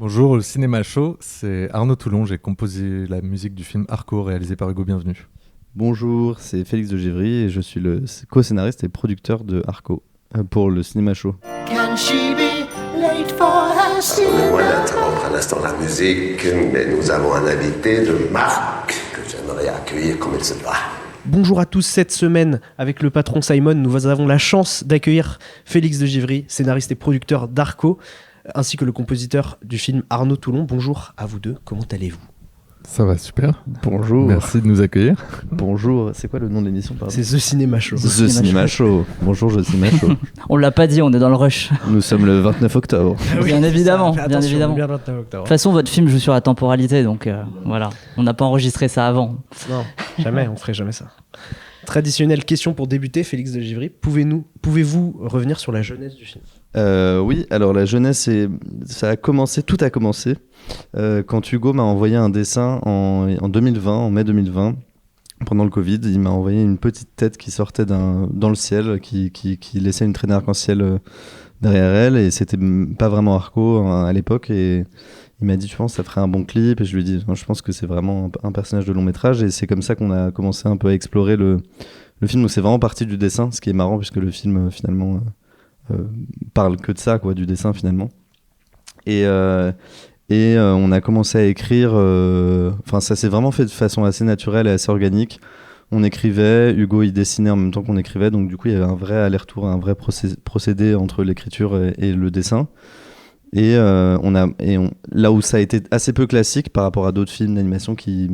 Bonjour, le Cinéma Show, c'est Arnaud Toulon, j'ai composé la musique du film Arco réalisé par Hugo Bienvenu. Bonjour, c'est Félix de Givry et je suis le co-scénariste et producteur de Arco pour le Cinéma Show. Pardonnez-moi d'interrompre un instant la musique, mais nous avons un invité de marque que j'aimerais accueillir comme il se doit. Bonjour à tous, cette semaine, avec le patron Simon, nous avons la chance d'accueillir Félix de Givry, scénariste et producteur d'Arco, ainsi que le compositeur du film Arnaud Toulon. Bonjour à vous deux, comment allez-vous ? Ça va super. Bonjour. Merci de nous accueillir. Bonjour, c'est quoi le nom de l'émission pardon ? C'est The Cinéma Show. The Cinéma Show. Bonjour, The Cinéma Show. On l'a pas dit, on est dans le rush. Nous sommes le 29 octobre. Bien évidemment, bien Attention, évidemment. bien De le 29 octobre. toute façon, votre film joue sur la temporalité, donc voilà. On n'a pas enregistré ça avant. Non, jamais, on ferait jamais ça. Traditionnelle question pour débuter, Félix de Givry. Pouvez-vous revenir sur la jeunesse du film ? Oui, alors la jeunesse, tout a commencé quand Hugo m'a envoyé un dessin en 2020, en mai 2020, pendant le Covid. Il m'a envoyé une petite tête qui sortait dans le ciel, qui laissait une traînée arc-en-ciel derrière elle, et c'était pas vraiment Arco à l'époque, et il m'a dit tu penses que ça ferait un bon clip, et je lui ai dit je pense que c'est vraiment un personnage de long métrage, et c'est comme ça qu'on a commencé un peu à explorer le film, où c'est vraiment parti du dessin, ce qui est marrant puisque le film finalement parle que de ça, quoi, du dessin finalement, et on a commencé à écrire, ça s'est vraiment fait de façon assez naturelle et assez organique. On écrivait, Hugo il dessinait en même temps qu'on écrivait, donc du coup il y avait un vrai aller-retour, un vrai procédé entre l'écriture et le dessin. Et là où ça a été assez peu classique par rapport à d'autres films d'animation qui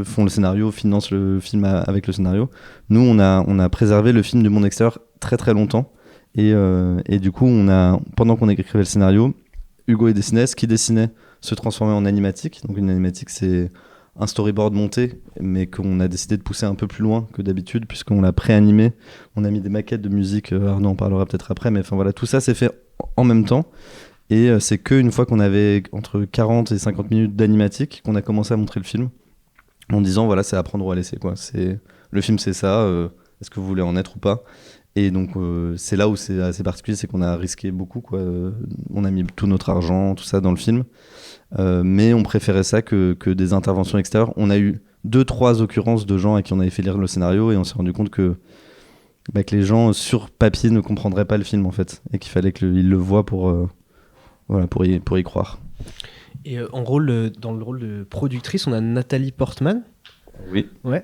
font le scénario, financent le film avec le scénario, nous on a préservé le film du monde extérieur très très longtemps, et du coup pendant qu'on écrivait le scénario, Hugo il dessinait, ce qui dessinait se transformait en animatique. Donc une animatique, c'est un storyboard monté, mais qu'on a décidé de pousser un peu plus loin que d'habitude, puisqu'on l'a pré-animé. On a mis des maquettes de musique, Arnaud en parlera peut-être après, mais enfin voilà, tout ça s'est fait en même temps. Et c'est qu'une fois qu'on avait entre 40 et 50 minutes d'animatique qu'on a commencé à montrer le film, en disant voilà, c'est à prendre ou à laisser, quoi. Le film c'est ça, est-ce que vous voulez en être ou pas ? Et donc c'est là où c'est assez particulier, c'est qu'on a risqué beaucoup, quoi. On a mis tout notre argent, tout ça dans le film, mais on préférait ça que des interventions extérieures. On a eu 2-3 occurrences de gens à qui on avait fait lire le scénario, et on s'est rendu compte que les gens sur papier ne comprendraient pas le film en fait, et qu'il fallait qu'ils le voient pour y croire. Et dans le rôle de productrice, on a Nathalie Portman. Oui. Ouais.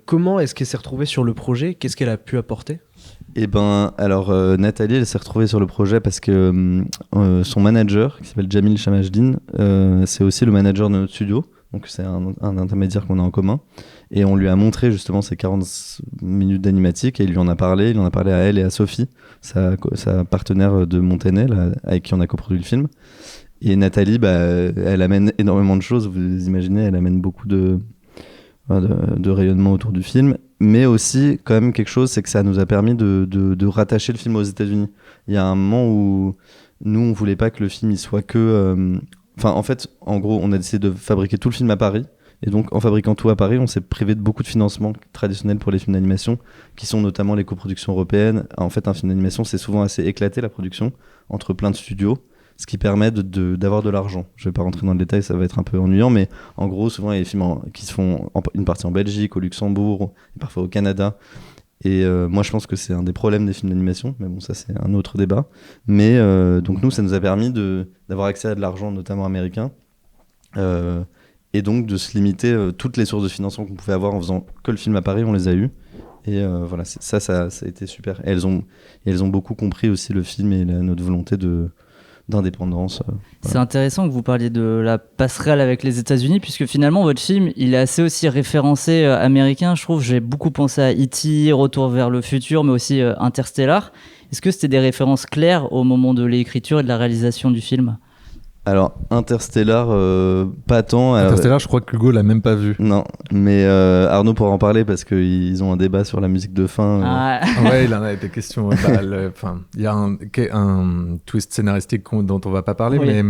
Comment est-ce qu'elle s'est retrouvée sur le projet ? Qu'est-ce qu'elle a pu apporter ? Nathalie, elle s'est retrouvée sur le projet parce que son manager, qui s'appelle Jamil Chamajdine, c'est aussi le manager de notre studio, donc c'est un intermédiaire qu'on a en commun, et on lui a montré justement ces 40 minutes d'animatique, et il en a parlé à elle et à Sophie, sa partenaire de Montenay, là, avec qui on a coproduit le film. Et Nathalie, elle amène énormément de choses, vous imaginez, elle amène beaucoup de rayonnement autour du film, mais aussi quand même quelque chose, c'est que ça nous a permis de rattacher le film aux États-Unis. Il y a un moment où nous on voulait pas que le film il soit que en gros on a décidé de fabriquer tout le film à Paris, et donc en fabriquant tout à Paris on s'est privé de beaucoup de financements traditionnels pour les films d'animation, qui sont notamment les coproductions européennes. En fait un film d'animation c'est souvent assez éclaté, la production entre plein de studios, ce qui permet d'avoir de l'argent. Je vais pas rentrer dans le détail, ça va être un peu ennuyant, mais en gros, souvent, il y a des films qui se font une partie en Belgique, au Luxembourg, et parfois au Canada. Et moi, je pense que c'est un des problèmes des films d'animation, mais bon, ça, c'est un autre débat. Mais donc, nous, ça nous a permis d'avoir accès à de l'argent, notamment américain, et donc de se limiter toutes les sources de financement qu'on pouvait avoir en faisant que le film à Paris, on les a eues. Et voilà, ça a été super. Et elles ont beaucoup compris aussi le film et notre volonté d'indépendance. Voilà. C'est intéressant que vous parliez de la passerelle avec les États-Unis, puisque finalement votre film il est assez aussi référencé américain, je trouve. J'ai beaucoup pensé à E.T., Retour vers le futur, mais aussi Interstellar. Est-ce que c'était des références claires au moment de l'écriture et de la réalisation du film ? Alors Interstellar, pas tant. Interstellar, je crois que Hugo l'a même pas vu. Non, mais Arnaud pourra en parler parce qu'ils ont un débat sur la musique de fin. Ouais, il en a été question. Il y a un twist scénaristique dont on va pas parler, oui.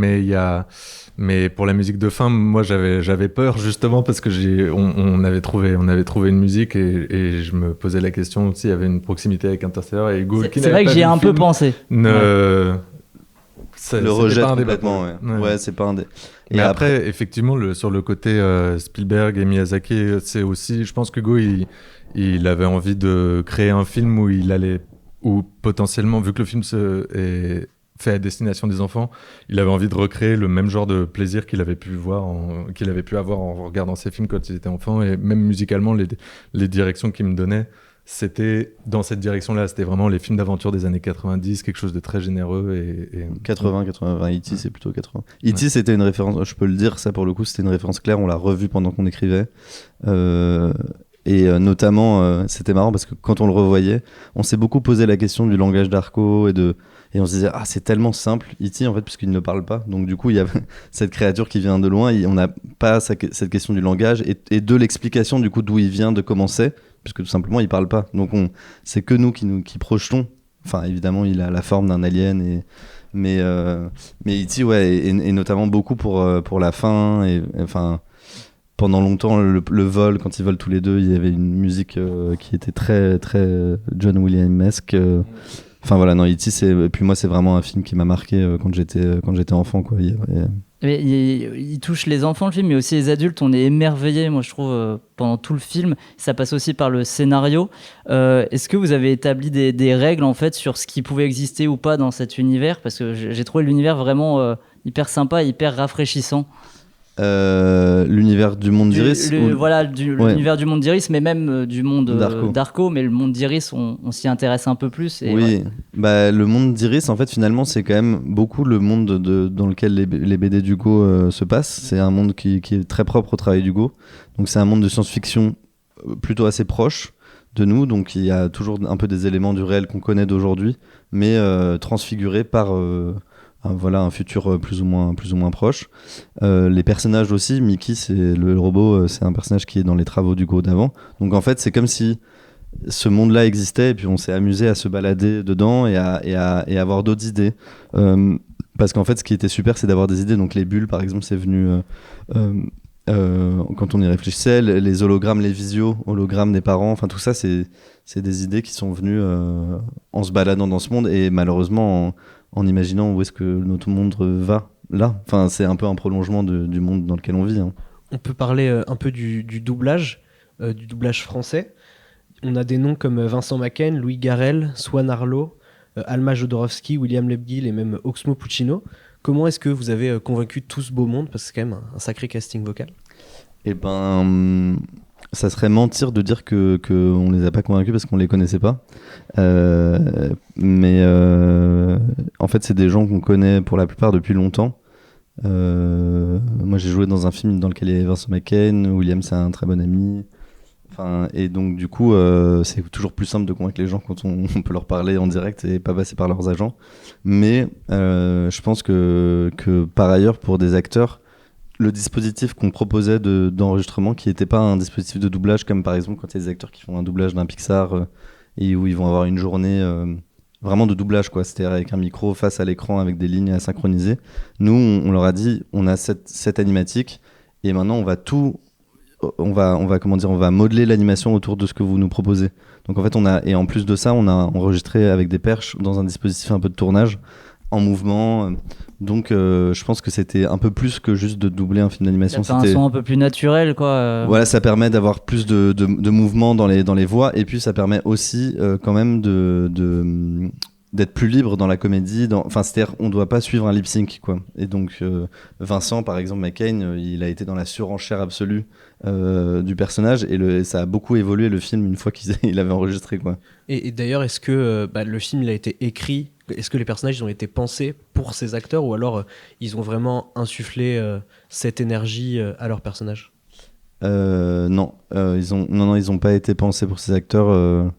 mais pour la musique de fin, moi j'avais peur justement parce que on avait trouvé une musique, et je me posais la question s'il y avait une proximité avec Interstellar, et Hugo. C'est vrai que j'y ai un peu pensé. le rejette complètement. Ouais, c'est pas un des. Mais après, effectivement, sur le côté Spielberg et Miyazaki, c'est aussi, je pense qu'Hugo, il avait envie de créer un film où potentiellement, vu que le film est fait à destination des enfants, il avait envie de recréer le même genre de plaisir qu'il avait pu avoir en regardant ses films quand il était enfant, et même musicalement, les directions qu'il me donnait, c'était dans cette direction-là. C'était vraiment les films d'aventure des années 90, quelque chose de très généreux. 80, E.T. c'est plutôt 80. E.T. c'était une référence, je peux le dire, ça pour le coup, c'était une référence claire, on l'a revu pendant qu'on écrivait. Et notamment, c'était marrant parce que quand on le revoyait, on s'est beaucoup posé la question du langage d'Arco et on se disait, c'est tellement simple, E.T. en fait, puisqu'il ne parle pas. Donc du coup, il y a cette créature qui vient de loin, on n'a pas cette question du langage et de l'explication du coup d'où il vient, de comment c'est, puisque tout simplement, il parle pas. Donc c'est que nous qui projetons. Enfin, évidemment, il a la forme d'un alien, mais E.T. et notamment beaucoup pour la fin, et enfin... Pendant longtemps, le vol, quand ils volent tous les deux, il y avait une musique qui était très, très John Williams-esque. Enfin voilà, non, E.T. et puis moi, c'est vraiment un film qui m'a marqué quand j'étais enfant, quoi. Mais il touche les enfants, le film, mais aussi les adultes. On est émerveillés, moi je trouve, pendant tout le film. Ça passe aussi par le scénario. Est-ce que vous avez établi des règles en fait sur ce qui pouvait exister ou pas dans cet univers? Parce que j'ai trouvé l'univers vraiment hyper sympa, hyper rafraîchissant. L'univers du monde d'Iris l'univers du monde d'Iris, mais même du monde d'Arco, mais le monde d'Iris, on s'y intéresse un peu plus. Le monde d'Iris, en fait, finalement, c'est quand même beaucoup le monde dans lequel les BD d'Hugo se passent. C'est un monde qui est très propre au travail d'Hugo. Donc, c'est un monde de science-fiction plutôt assez proche de nous. Donc, il y a toujours un peu des éléments du réel qu'on connaît d'aujourd'hui, mais transfigurés par... un futur plus ou moins proche. Les personnages aussi, Mickey, c'est le robot, c'est un personnage qui est dans les travaux d'Hugo d'avant. Donc en fait, c'est comme si ce monde-là existait et puis on s'est amusé à se balader dedans et à avoir d'autres idées. Parce qu'en fait, ce qui était super, c'est d'avoir des idées. Donc les bulles, par exemple, c'est venu quand on y réfléchissait, les hologrammes, les hologrammes des parents, enfin tout ça, c'est des idées qui sont venues en se baladant dans ce monde et malheureusement en imaginant où est-ce que notre monde va là. Enfin, c'est un peu un prolongement du monde dans lequel on vit. On peut parler un peu du doublage français. On a des noms comme Vincent Macken, Louis Garrel, Swan Arlo, Alma Jodorowsky, William Lebguil et même Oxmo Puccino. Comment est-ce que vous avez convaincu tout ce beau monde? Parce que c'est quand même un sacré casting vocal. Eh ben... Ça serait mentir de dire qu'on les a pas convaincus parce qu'on les connaissait pas. Mais en fait, c'est des gens qu'on connaît pour la plupart depuis longtemps. Moi, j'ai joué dans un film dans lequel il y avait Vincent Macken, William, c'est un très bon ami. Enfin, et donc, du coup, c'est toujours plus simple de convaincre les gens quand on peut leur parler en direct et pas passer par leurs agents. Mais je pense que par ailleurs, pour des acteurs, le dispositif qu'on proposait d'enregistrement, qui n'était pas un dispositif de doublage, comme par exemple quand il y a des acteurs qui font un doublage d'un Pixar et où ils vont avoir une journée vraiment de doublage, quoi. C'est-à-dire avec un micro face à l'écran avec des lignes à synchroniser. Nous, on leur a dit, on a cette animatique et maintenant on va modeler l'animation autour de ce que vous nous proposez. Donc en fait, et en plus de ça, on a enregistré avec des perches dans un dispositif un peu de tournage en mouvement. Donc je pense que c'était un peu plus que juste de doubler un film d'animation. C'était un son un peu plus naturel, quoi. Voilà, ça permet d'avoir plus de mouvement dans les voix et puis ça permet aussi quand même d'être plus libre dans la comédie. Enfin, c'est-à-dire on doit pas suivre un lip sync, quoi. Et donc Vincent, par exemple, McCain, il a été dans la surenchère absolue du personnage et ça a beaucoup évolué le film une fois qu'il avait enregistré, quoi. Et d'ailleurs, est-ce que le film il a été écrit? Est-ce que les personnages ont été pensés pour ces acteurs ou alors ils ont vraiment insufflé cette énergie à leurs personnages? Non, ils ont pas été pensés pour ces acteurs.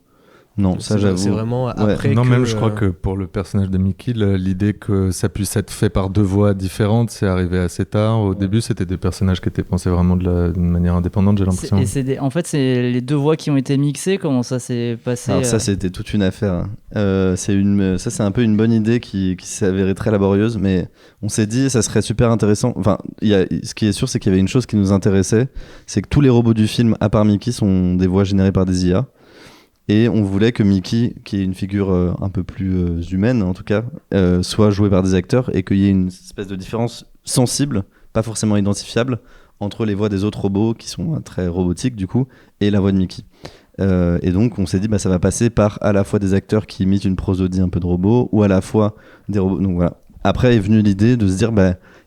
Non, ça j'avoue. C'est vraiment après. Non, même je crois que pour le personnage de Mickey, l'idée que ça puisse être fait par deux voix différentes, c'est arrivé assez tard. Au début, c'était des personnages qui étaient pensés vraiment d'une manière indépendante, j'ai l'impression. En fait, c'est les deux voix qui ont été mixées. Comment ça s'est passé? Alors ça, c'était toute une affaire. Ça, c'est un peu une bonne idée qui s'est avérée très laborieuse, mais on s'est dit ça serait super intéressant. Enfin, ce qui est sûr, c'est qu'il y avait une chose qui nous intéressait, c'est que tous les robots du film, à part Mickey, sont des voix générées par des IA. Et on voulait que Mickey, qui est une figure un peu plus humaine en tout cas, soit joué par des acteurs et qu'il y ait une espèce de différence sensible, pas forcément identifiable, entre les voix des autres robots qui sont très robotiques du coup et la voix de Mickey. Et donc on s'est dit ça va passer par à la fois des acteurs qui imitent une prosodie un peu de robot ou à la fois des robots. Donc voilà. Après est venue l'idée de se dire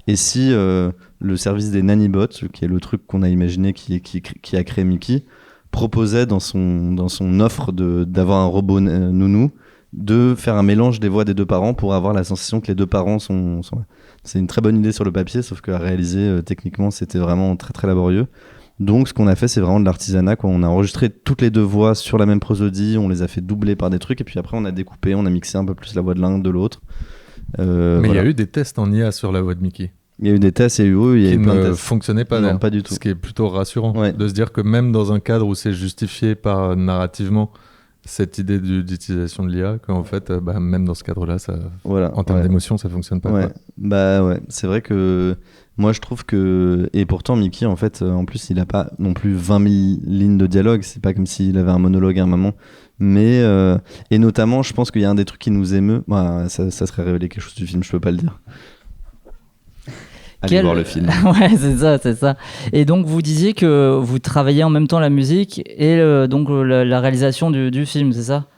et si le service des nanibots, qui est le truc qu'on a imaginé qui a créé Mickey, proposait dans son offre d'avoir un robot nounou, de faire un mélange des voix des deux parents pour avoir la sensation que les deux parents sont... C'est une très bonne idée sur le papier, sauf qu'à réaliser, techniquement, c'était vraiment très très laborieux. Donc ce qu'on a fait, c'est vraiment de l'artisanat, quoi. On a enregistré toutes les deux voix sur la même prosodie, on les a fait doubler par des trucs, et puis après on a découpé, on a mixé un peu plus la voix de l'un de l'autre. Mais il y a eu des tests en IA sur la voix de Mickey. Il y a eu des tests, il y a eu plein de tests. Qui ne fonctionnaient pas, non, pas du tout. Ce qui est plutôt rassurant, de se dire que même dans un cadre où c'est justifié par narrativement cette idée d'utilisation de l'IA, qu'en fait, même dans ce cadre-là, en termes d'émotion, ça fonctionne pas. Ouais. C'est vrai que moi, je trouve que... Et pourtant, Mickey, en fait, en plus, il a pas non plus 20 000 lignes de dialogue. C'est pas comme s'il avait un monologue à un moment. Mais... Et notamment, je pense qu'il y a un des trucs qui nous émeut. Ça serait révéler quelque chose du film, je peux pas le dire. Allez voir le film. Ouais, c'est ça. Et donc, vous disiez que vous travaillez en même temps la musique et la réalisation du film, c'est ça ?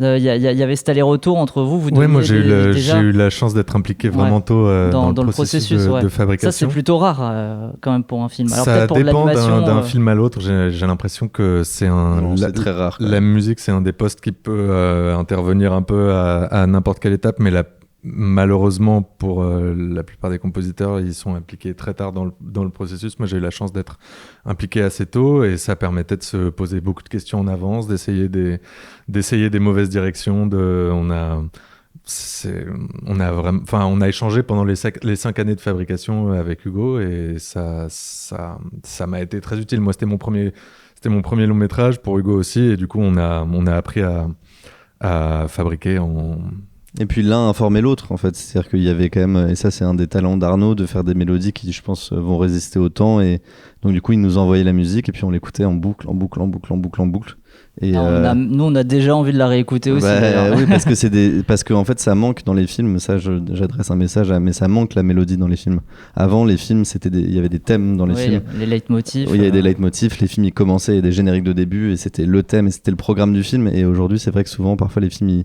Il y avait cet aller-retour entre vous. Oui, moi j'ai eu la chance d'être impliqué vraiment tôt dans le processus de fabrication. Ça, c'est plutôt rare quand même pour un film. Alors, ça pour dépend d'un film à l'autre. J'ai l'impression que c'est c'est très rare. La musique, c'est un des postes qui peut intervenir un peu à n'importe quelle étape, mais malheureusement, pour la plupart des compositeurs, ils sont impliqués très tard dans le processus. Moi, j'ai eu la chance d'être impliqué assez tôt et ça permettait de se poser beaucoup de questions en avance, d'essayer des mauvaises directions. On a échangé pendant les 5 années de fabrication avec Hugo et ça m'a été très utile. Moi, c'était mon premier long métrage, pour Hugo aussi, et du coup, on a appris à fabriquer Et puis l'un informait l'autre en fait, c'est-à-dire qu'il y avait quand même, et ça c'est un des talents d'Arnaud, de faire des mélodies qui je pense vont résister au temps, et donc du coup il nous envoyait la musique et puis on l'écoutait en boucle. Et nous on a déjà envie de la réécouter aussi. Oui, parce que en fait ça manque dans les films, ça j'adresse un message mais ça manque la mélodie dans les films. Avant les films il y avait des thèmes dans les films. Les leitmotifs. Il y avait des leitmotifs, les films ils commençaient, il y avait des génériques de début et c'était le thème et c'était le programme du film, et aujourd'hui c'est vrai que souvent parfois les films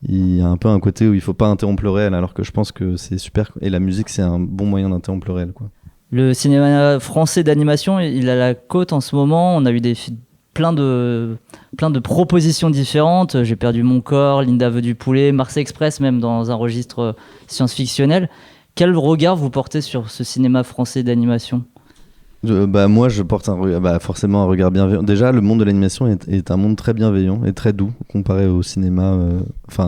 il y a un peu un côté où il faut pas interrompre le réel, alors que je pense que c'est super, et la musique c'est un bon moyen d'interrompre le réel, quoi. Le cinéma français d'animation, il a la cote en ce moment. On a eu plein de propositions différentes. J'ai perdu mon corps, Linda veut du poulet, Mars Express, même dans un registre science-fictionnel. Quel regard vous portez sur ce cinéma français d'animation ? Moi je porte forcément un regard bienveillant. Déjà le monde de l'animation est un monde très bienveillant et très doux comparé au cinéma,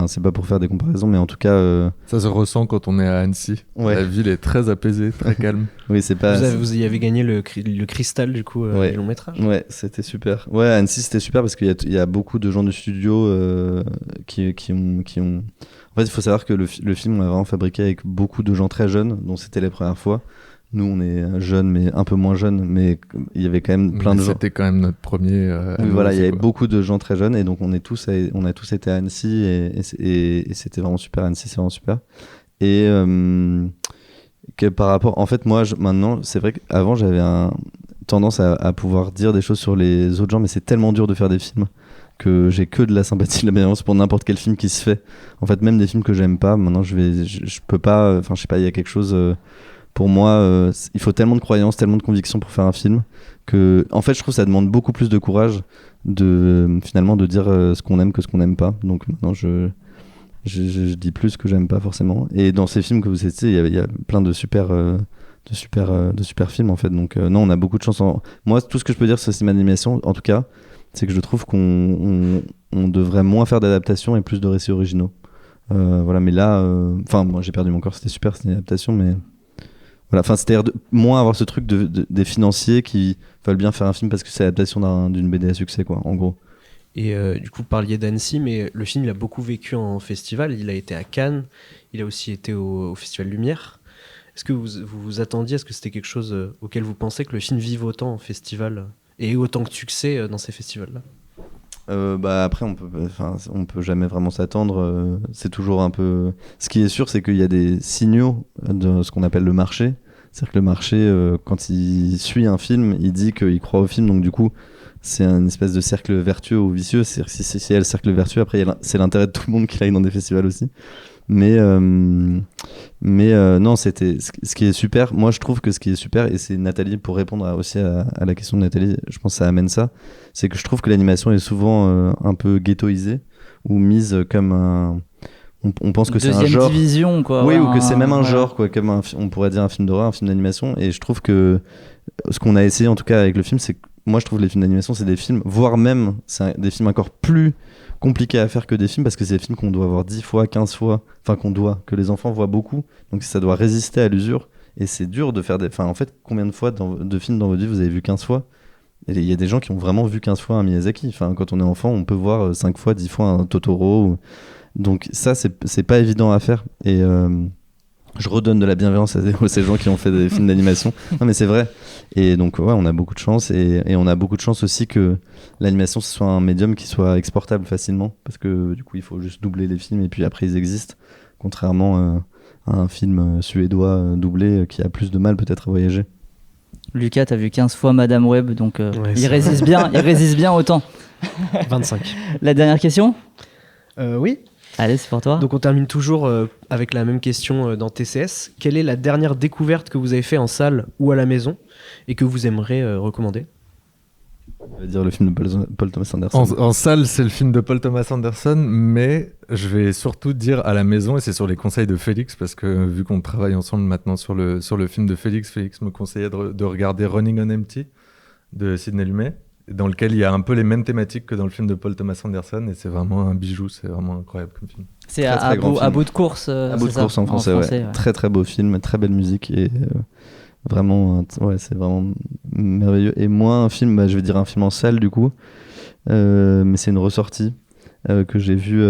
c'est pas pour faire des comparaisons, mais en tout cas ça se ressent quand on est à Annecy. La ville est très apaisée, très calme. Oui, c'est pas... Vous y avez gagné le cristal du coup du long métrage. Ouais, c'était super. Ouais, à Annecy c'était super parce qu'il y a beaucoup de gens du studio qui ont... En fait il faut savoir que le film on l'a vraiment fabriqué avec beaucoup de gens très jeunes, dont c'était les premières fois. Nous, on est jeunes, mais un peu moins jeunes, mais il y avait quand même plein de gens. C'était quand même notre premier. Oui, voilà, il y avait beaucoup de gens très jeunes, et donc on a tous été à Annecy, et c'était vraiment super. Annecy, c'est vraiment super. Et que par rapport, en fait, moi, maintenant, c'est vrai qu'avant, j'avais tendance à pouvoir dire des choses sur les autres gens, mais c'est tellement dur de faire des films que j'ai que de la sympathie, de la bienveillance pour n'importe quel film qui se fait. En fait, même des films que j'aime pas, maintenant, je peux pas. Enfin, je sais pas, il y a quelque chose. Pour moi, il faut tellement de croyance, tellement de conviction pour faire un film que, en fait, je trouve que ça demande beaucoup plus de courage finalement de dire ce qu'on aime que ce qu'on n'aime pas. Donc maintenant, je dis plus ce que j'aime pas forcément. Et dans ces films que vous citez, il y a plein de super films en fait. Donc non, on a beaucoup de chance. Moi, tout ce que je peux dire sur le cinéma d'animation, en tout cas, c'est que je trouve qu'on devrait moins faire d'adaptations et plus de récits originaux. Voilà, mais là, moi j'ai perdu mon corps, c'était super, c'était une adaptation, mais voilà, c'est-à-dire moins avoir ce truc des financiers qui veulent bien faire un film parce que c'est l'adaptation d'une BD à succès, quoi, en gros. Et du coup, vous parliez d'Annecy, mais le film il a beaucoup vécu en festival. Il a été à Cannes, il a aussi été au Festival Lumière. Est-ce que vous vous attendiez, est-ce que c'était quelque chose auquel vous pensez que le film vive autant en festival et autant de succès dans ces festivals-là ? Après, on peut jamais vraiment s'attendre. C'est toujours un peu. Ce qui est sûr, c'est qu'il y a des signaux de ce qu'on appelle le marché. C'est-à-dire que le marché, quand il suit un film, il dit qu'il croit au film. Donc du coup, c'est une espèce de cercle vertueux ou vicieux. C'est-à-dire que si il y a le cercle vertueux, après, c'est l'intérêt de tout le monde qu'il aille dans des festivals aussi. Mais non, c'était ce qui est super. Moi, je trouve que ce qui est super, et c'est Nathalie, pour répondre aussi à la question de Nathalie, je pense que ça amène ça, c'est que je trouve que l'animation est souvent un peu ghettoisée ou mise comme un. On pense que c'est un genre. Deuxième division, quoi. Oui, Ouais, ou que c'est même un ouais. genre, quoi, comme on pourrait dire un film d'horreur, un film d'animation. Et je trouve que ce qu'on a essayé, en tout cas avec le film, c'est que moi, je trouve que les films d'animation, c'est des films, voire même, des films encore plus compliqués à faire que des films, parce que c'est des films qu'on doit voir 10 fois, 15 fois, enfin que les enfants voient beaucoup. Donc ça doit résister à l'usure. Et c'est dur de faire des. Enfin, en fait, combien de fois de films dans votre vie vous avez vu 15 fois? Et il y a des gens qui ont vraiment vu 15 fois un Miyazaki. Enfin, quand on est enfant, on peut voir 5 fois, 10 fois un Totoro. Donc ça, c'est pas évident à faire. Et je redonne de la bienveillance à ces gens qui ont fait des films d'animation. Non, mais c'est vrai. Et donc, ouais, on a beaucoup de chance. Et on a beaucoup de chance aussi que l'animation, ce soit un médium qui soit exportable facilement. Parce que du coup, il faut juste doubler les films et puis après, ils existent. Contrairement à un film suédois doublé qui a plus de mal peut-être à voyager. Lucas, t'as vu 15 fois Madame Web, donc Ouais, il résiste bien, il résiste bien autant. 25. La dernière question? Oui. Allez, c'est pour toi. Donc on termine toujours avec la même question dans TCS. Quelle est la dernière découverte que vous avez fait en salle ou à la maison et que vous aimeriez recommander? On va dire le film de Paul Thomas Anderson. En salle, c'est le film de Paul Thomas Anderson, mais je vais surtout dire à la maison, et c'est sur les conseils de Félix, parce que vu qu'on travaille ensemble maintenant sur le film de Félix me conseillait de regarder Running on Empty de Sidney Lumet, dans lequel il y a un peu les mêmes thématiques que dans le film de Paul Thomas Anderson, et c'est vraiment un bijou, c'est vraiment incroyable comme film. C'est Très, très grand à film. bout de course. À bout de c'est course ça, en français, ouais. ouais. Très très beau film, très belle musique et vraiment, ouais, c'est vraiment merveilleux. Et moi, un film, je vais dire un film en salle du coup, mais c'est une ressortie que j'ai vue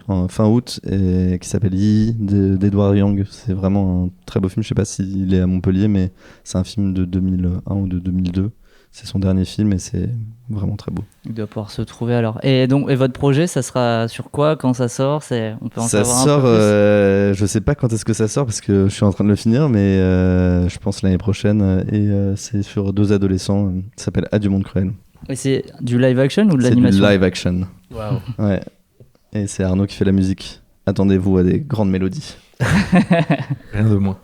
en fin août et qui s'appelle Yi d'Edward Young. C'est vraiment un très beau film. Je sais pas s'il est à Montpellier, mais c'est un film de 2001 ou de 2002. C'est son dernier film et c'est vraiment très beau. Il doit pouvoir se trouver alors. Et votre projet, ça sera sur quoi quand ça sort? On peut en Ça savoir sort, un peu plus. je sais pas quand est-ce que ça sort parce que je suis en train de le finir, mais je pense l'année prochaine. Et c'est sur 2 adolescents. Ça s'appelle À du monde cruel. Et c'est du live action ou de C'est du l'animation? live action. Waouh. Ouais. Et c'est Arnaud qui fait la musique. Attendez-vous à des grandes mélodies. Rien de moins.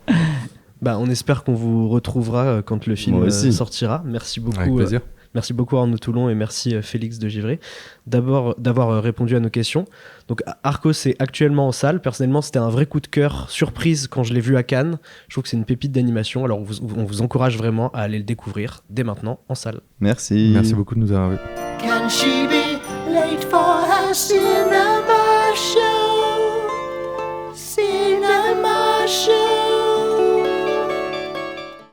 Bah, on espère qu'on vous retrouvera quand le film Moi aussi. sortira. Merci beaucoup. Avec plaisir. Merci beaucoup Arnaud Toulon et merci Félix de Givry d'avoir répondu à nos questions. Donc Arcos est actuellement en salle. Personnellement, c'était un vrai coup de cœur, surprise quand je l'ai vu à Cannes. Je trouve que c'est une pépite d'animation. Alors on vous encourage vraiment à aller le découvrir dès maintenant en salle. Merci. Merci beaucoup de nous avoir vus. Can she be late for her cinema show?